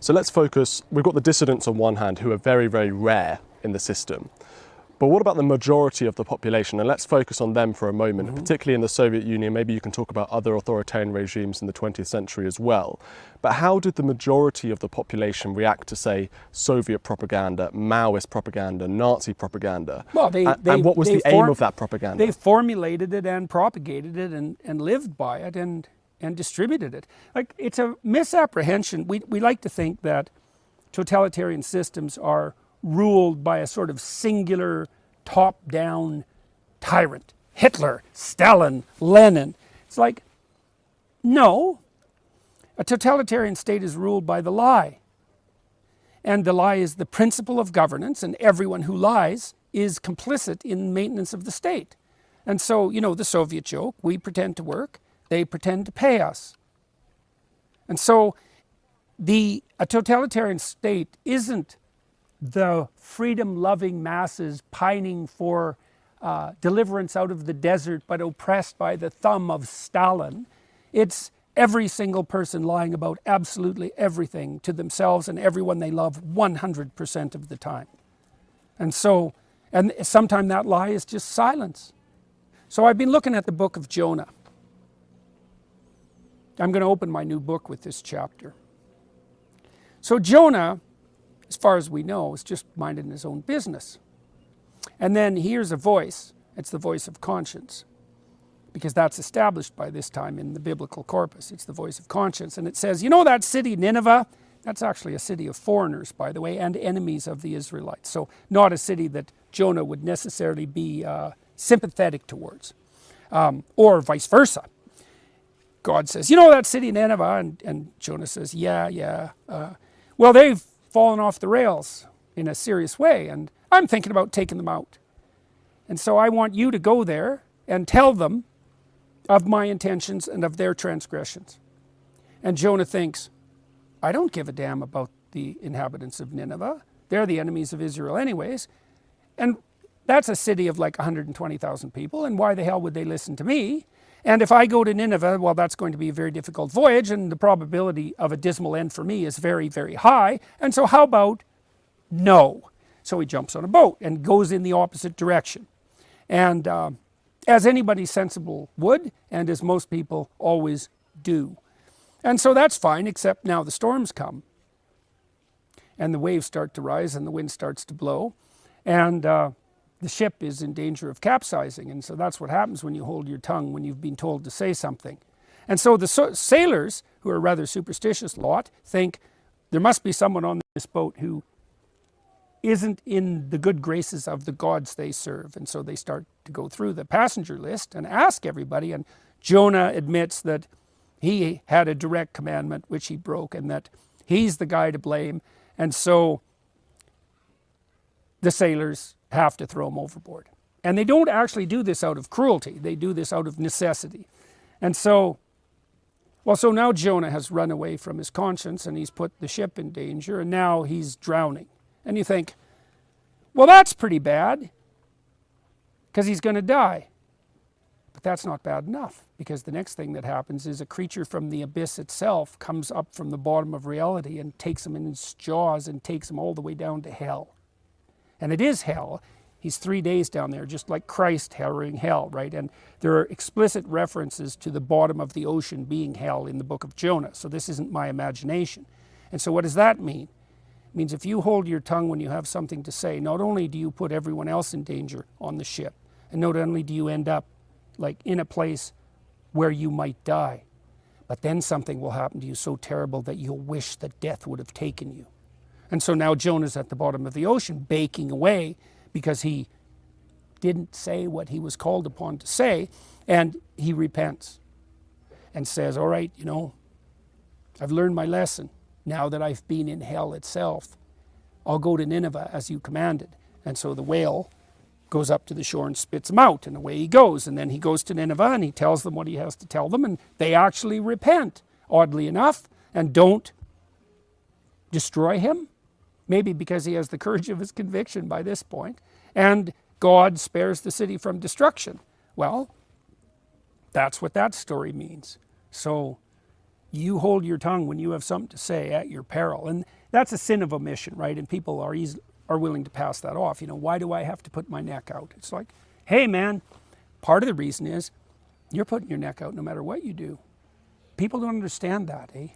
So let's focus, we've got the dissidents on one hand who are very, very rare in the system. But what about the majority of the population? And let's focus on them for a moment, particularly in the Soviet Union. Maybe you can talk about other authoritarian regimes in the 20th century as well. But how did the majority of the population react to, say, Soviet propaganda, Maoist propaganda, Nazi propaganda? Well, and what was the aim of that propaganda? They formulated it and propagated it and lived by it and distributed it. Like, it's a misapprehension. We like to think that totalitarian systems are ruled by a sort of singular top-down tyrant. Hitler, Stalin, Lenin. It's like, no. A totalitarian state is ruled by the lie. And the lie is the principle of governance, and everyone who lies is complicit in maintenance of the state. And so, you know, the Soviet joke, we pretend to work, they pretend to pay us. And so a totalitarian state isn't the freedom-loving masses pining for deliverance out of the desert but oppressed by the thumb of Stalin. It's every single person lying about absolutely everything to themselves and everyone they love 100% of the time. And so, and sometimes that lie is just silence. So I've been looking at the book of Jonah. I'm going to open my new book with this chapter. So Jonah, as far as we know, is just minding his own business. And then he hears a voice. It's the voice of conscience, because that's established by this time in the biblical corpus. It's the voice of conscience. And it says, you know that city Nineveh? That's actually a city of foreigners, by the way, and enemies of the Israelites. So not a city that Jonah would necessarily be sympathetic towards, or vice versa. God says, you know that city Nineveh? And Jonah says, yeah. Well, they've fallen off the rails in a serious way, and I'm thinking about taking them out. And so I want you to go there and tell them of my intentions and of their transgressions. And Jonah thinks, I don't give a damn about the inhabitants of Nineveh. They're the enemies of Israel anyways. And that's a city of like 120,000 people, and why the hell would they listen to me? And if I go to Nineveh, well, that's going to be a very difficult voyage, and the probability of a dismal end for me is very, very high. And so how about no? So he jumps on a boat and goes in the opposite direction. And as anybody sensible would, and as most people always do. And so that's fine, except now the storms come. And the waves start to rise and the wind starts to blow. And the ship is in danger of capsizing. And so that's what happens when you hold your tongue when you've been told to say something. And so the sailors, who are a rather superstitious lot, think there must be someone on this boat who isn't in the good graces of the gods they serve. And so they start to go through the passenger list and ask everybody. And Jonah admits that he had a direct commandment which he broke, and that he's the guy to blame. And so the sailors have to throw him overboard. And they don't actually do this out of cruelty. They do this out of necessity. And so, well, so now Jonah has run away from his conscience, and he's put the ship in danger, and now he's drowning. And you think, well, that's pretty bad, because he's going to die. But that's not bad enough, because the next thing that happens is a creature from the abyss itself comes up from the bottom of reality and takes him in its jaws and takes him all the way down to hell. And it is hell. He's 3 days down there, just like Christ harrowing hell, right? And there are explicit references to the bottom of the ocean being hell in the book of Jonah. So this isn't my imagination. And so what does that mean? It means if you hold your tongue when you have something to say, not only do you put everyone else in danger on the ship, and not only do you end up like in a place where you might die, but then something will happen to you so terrible that you'll wish that death would have taken you. And so now Jonah's at the bottom of the ocean, baking away, because he didn't say what he was called upon to say, and he repents and says, all right, you know, I've learned my lesson. Now that I've been in hell itself, I'll go to Nineveh as you commanded. And so the whale goes up to the shore and spits him out, and away he goes. And then he goes to Nineveh and he tells them what he has to tell them, and they actually repent, oddly enough, and don't destroy him. Maybe because he has the courage of his conviction by this point. And God spares the city from destruction. Well, that's what that story means. So You hold your tongue when you have something to say at your peril. And that's a sin of omission, right? And people are willing to pass that off. You know, why do I have to put my neck out? It's like, hey man, part of the reason is you're putting your neck out no matter what you do. People don't understand that, eh?